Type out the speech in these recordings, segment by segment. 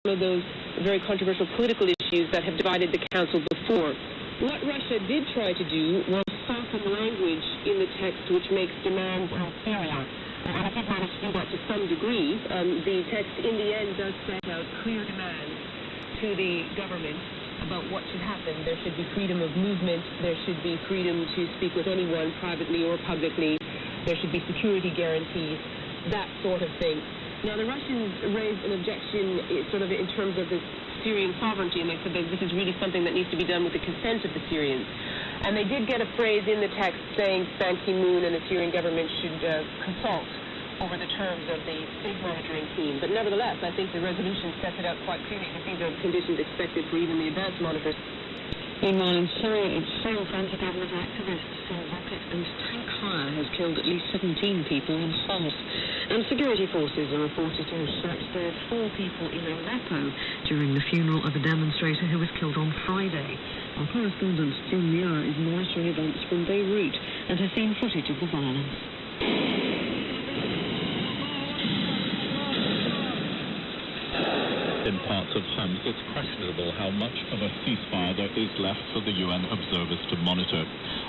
one of those very controversial political issues that have divided the Council before. What Russia did try to do was soften language in the text which makes demands on Syria. And it did manage to do that to some degree. The text in the end does set out clear demands to the government about what should happen. There should be freedom of movement. There should be freedom to speak with anyone privately or publicly. There should be security guarantees, that sort of thing. Now, the Russians raised an objection sort of in terms of the Syrian sovereignty, and they said that this is really something that needs to be done with the consent of the Syrians. And they did get a phrase in the text saying Ban Ki-moon and the Syrian government should consult over the terms of the big monitoring team. But nevertheless, I think the resolution sets it out quite clearly that these are conditions expected for even the advanced monitors. Meanwhile, in Syria itself, anti-government activists say rocket and tank fire has killed at least 17 people in Homs. And security forces are reported to have shot dead 4 people in Aleppo during the funeral of a demonstrator who was killed on Friday. Our correspondent Jim Muir is monitoring events from Beirut and has seen footage of the violence. In parts of Homs, it's questionable how much of a ceasefire there is left for the UN observers to monitor.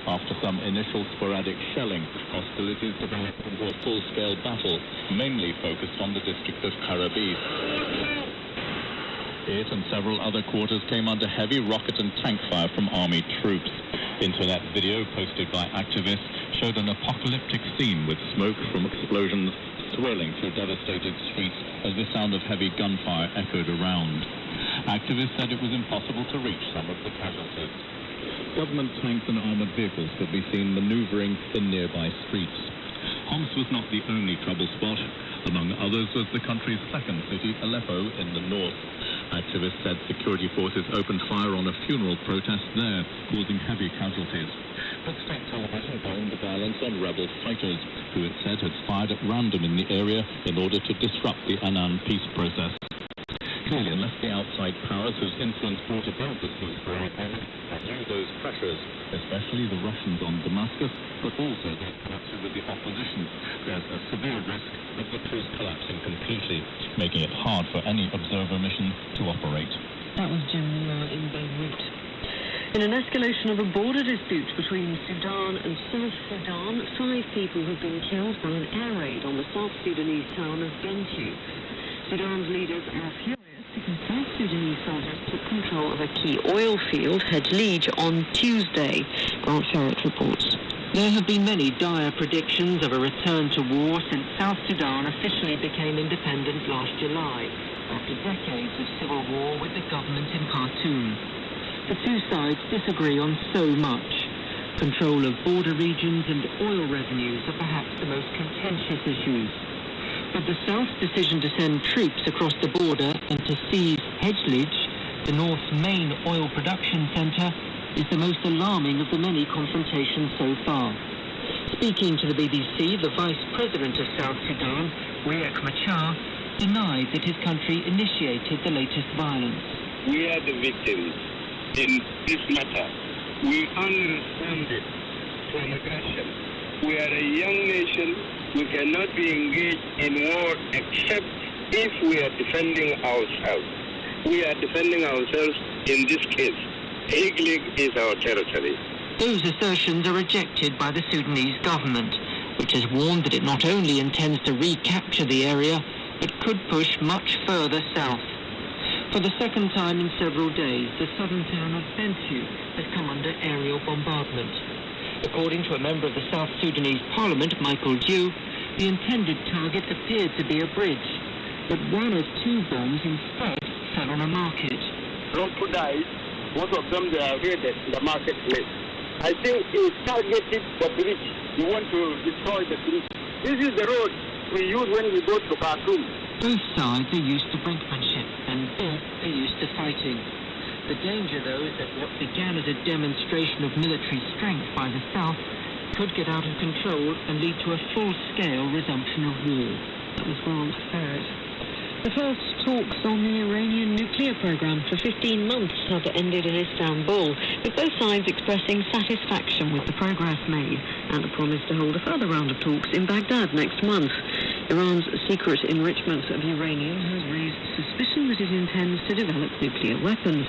After some initial sporadic shelling, hostilities developed into a full-scale battle, mainly focused on the district of Karabis. It and several other quarters came under heavy rocket and tank fire from army troops. Internet video posted by activists showed an apocalyptic scene with smoke from explosions swirling through devastated streets as the sound of heavy gunfire echoed around. Activists said it was impossible to reach some of the casualties. Government tanks and armored vehicles could be seen maneuvering in nearby streets. Homs was not the only trouble spot. Among others was the country's second city, Aleppo, in the north. Activists said security forces opened fire on a funeral protest there, causing heavy casualties. But state television blamed the violence on rebel fighters, who it said had fired at random in the area in order to disrupt the Annan peace process. Clearly, unless the outside powers whose influence brought about the ceasefire agreement knew those pressures, especially the Russians on Damascus, but also those connected with the opposition, there's a severe risk of the truce collapsing completely, making it hard for any observer mission to operate. That was Jim Muir in Beirut. In an escalation of a border dispute between Sudan and South Sudan, 5 people have been killed by an air raid on the South Sudanese town of Bentiu. Sudan's leaders are furious because South Sudanese soldiers took control of a key oil field, Hedlige, on Tuesday, Grant Sherritt reports. There have been many dire predictions of a return to war since South Sudan officially became independent last July, after decades of civil war with the government in Khartoum. The two sides disagree on so much. Control of border regions and oil revenues are perhaps the most contentious issues. But the South's decision to send troops across the border and to seize Hedlige, the North's main oil production centre, is the most alarming of the many confrontations so far. Speaking to the BBC, the Vice President of South Sudan, Riek Machar, denied that his country initiated the latest violence. We are the victims in this matter. We only responded from aggression. We are a young nation. We cannot be engaged in war except if we are defending ourselves. We are defending ourselves in this case. Hedlige is our territory. Those assertions are rejected by the Sudanese government, which has warned that it not only intends to recapture the area, but could push much further south. For the second time in several days, the southern town of Bentiu has come under aerial bombardment. According to a member of the South Sudanese Parliament, Michael Dew, the intended target appeared to be a bridge, but one of 2 bombs instead fell on a market. Those who died, most of them they are raided in the marketplace. I think it's targeted the bridge. You want to destroy the bridge. This is the road we use when we go to Khartoum. Both sides are used to brinkmanship, and both are used to fighting. The danger, though, is that what began as a demonstration of military strength by the South could get out of control and lead to a full-scale resumption of war. That was Grant Sherritt. The first talks on the Iranian nuclear program for 15 months have ended in Istanbul, with both sides expressing satisfaction with the progress made and a promise to hold a further round of talks in Baghdad next month. Iran's secret enrichment of uranium has raised suspicion that it intends to develop nuclear weapons.